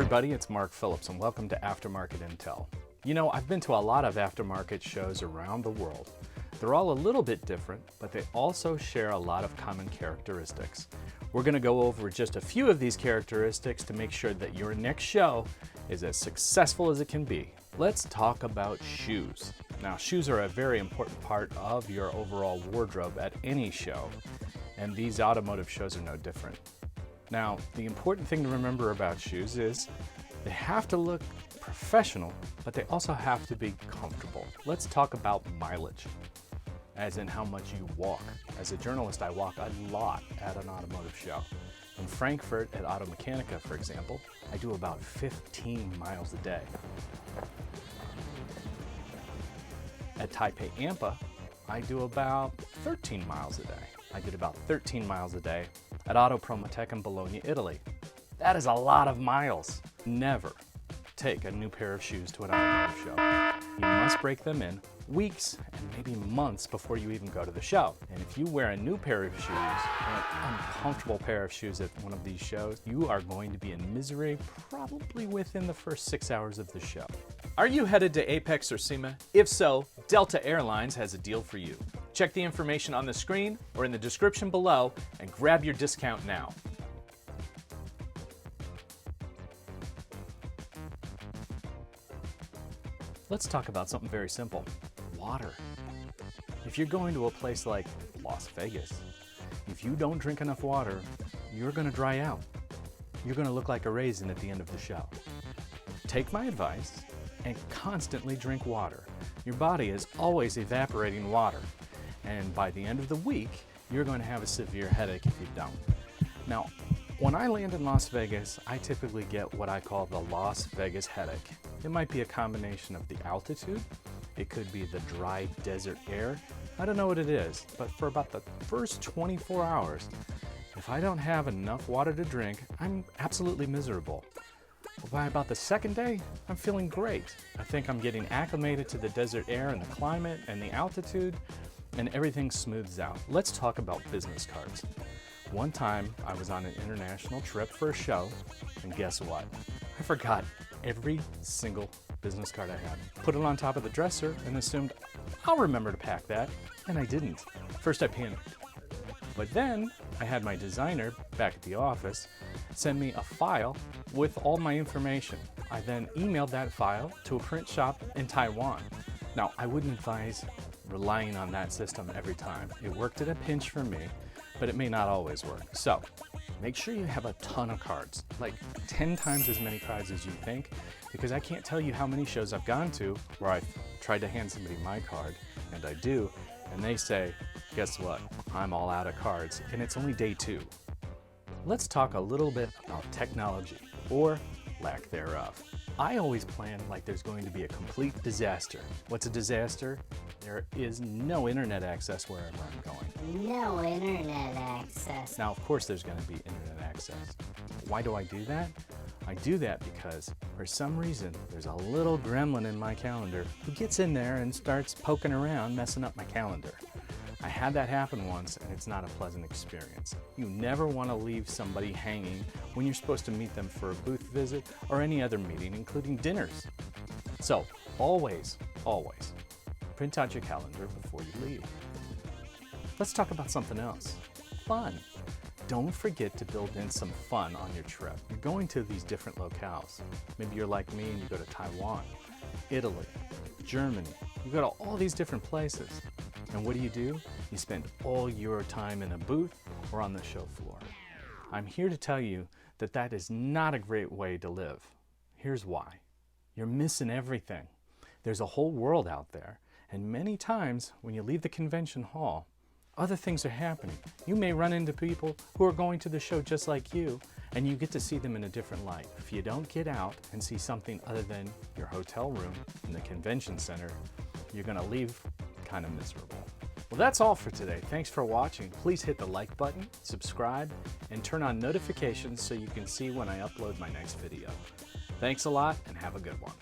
everybody, it's Mark Phillips and welcome to Aftermarket Intel. You know, I've been to a lot of aftermarket shows around the world. They're all a little bit different, but they also share a lot of common characteristics. We're going to go over just a few of these characteristics to make sure that your next show is as successful as it can be. Let's talk about shoes. Now, shoes are a very important part of your overall wardrobe at any show, and these automotive shows are no different. Now, the important thing to remember about shoes is they have to look professional, but they also have to be comfortable. Let's talk about mileage, as in how much you walk. As a journalist, I walk a lot at an automotive show. In Frankfurt at Automechanika, for example, I do about 15 miles a day. At Taipei AMPA, I do about 13 miles a day. I did about 13 miles a day at Autopromotec in Bologna, Italy. That is a lot of miles. Never take a new pair of shoes to an automotive show. You must break them in weeks and maybe months before you even go to the show. And if you wear a new pair of shoes, an uncomfortable pair of shoes at one of these shows, you are going to be in misery probably within the first 6 hours of the show. Are you headed to AAPEX or SEMA? If so, Delta Airlines has a deal for you. Check the information on the screen or in the description below and grab your discount now. Let's talk about something very simple. Water. If you're going to a place like Las Vegas, if you don't drink enough water, you're going to dry out. You're going to look like a raisin at the end of the show. Take my advice and constantly drink water. Your body is always evaporating water, and by the end of the week, you're going to have a severe headache if you don't. Now, when I land in Las Vegas, I typically get what I call the Las Vegas headache. It might be a combination of the altitude, it could be the dry desert air, I don't know what it is, but for about the first 24 hours, if I don't have enough water to drink, I'm absolutely miserable. But by about the second day, I'm feeling great. I think I'm getting acclimated to the desert air and the climate and the altitude, and everything smooths out. Let's talk about business cards. One time, I was on an international trip for a show, and guess what? I forgot every single business card I had. Put it on top of the dresser and assumed I'll remember to pack that, and I didn't. First I panicked. But then I had my designer back at the office send me a file with all my information. I then emailed that file to a print shop in Taiwan. Now, I wouldn't advise relying on that system every time. It worked at a pinch for me, but it may not always work. So, make sure you have a ton of cards, like 10 times as many cards as you think, because I can't tell you how many shows I've gone to where I've tried to hand somebody my card, and I do, and they say, guess what, I'm all out of cards, and it's only day 2. Let's talk a little bit about technology, or lack thereof. I always plan like there's going to be a complete disaster. What's a disaster? There is no internet access wherever I'm going. No internet access. Now, of course there's going to be internet access. Why do I do that? I do that because, for some reason, there's a little gremlin in my calendar who gets in there and starts poking around, messing up my calendar. I had that happen once, and it's not a pleasant experience. You never want to leave somebody hanging when you're supposed to meet them for a booth visit or any other meeting, including dinners. So, always, always, print out your calendar before you leave. Let's talk about something else. Fun. Don't forget to build in some fun on your trip. You're going to these different locales. Maybe you're like me and you go to Taiwan, Italy, Germany. You go to all these different places. And what do? You spend all your time in a booth or on the show floor. I'm here to tell you that that is not a great way to live. Here's why. You're missing everything. There's a whole world out there, and many times when you leave the convention hall, other things are happening. You may run into people who are going to the show just like you, and you get to see them in a different light. If you don't get out and see something other than your hotel room in the convention center, you're going to leave kind of miserable. Well, that's all for today. Thanks for watching. Please hit the like button, subscribe, and turn on notifications so you can see when I upload my next video. Thanks a lot and have a good one.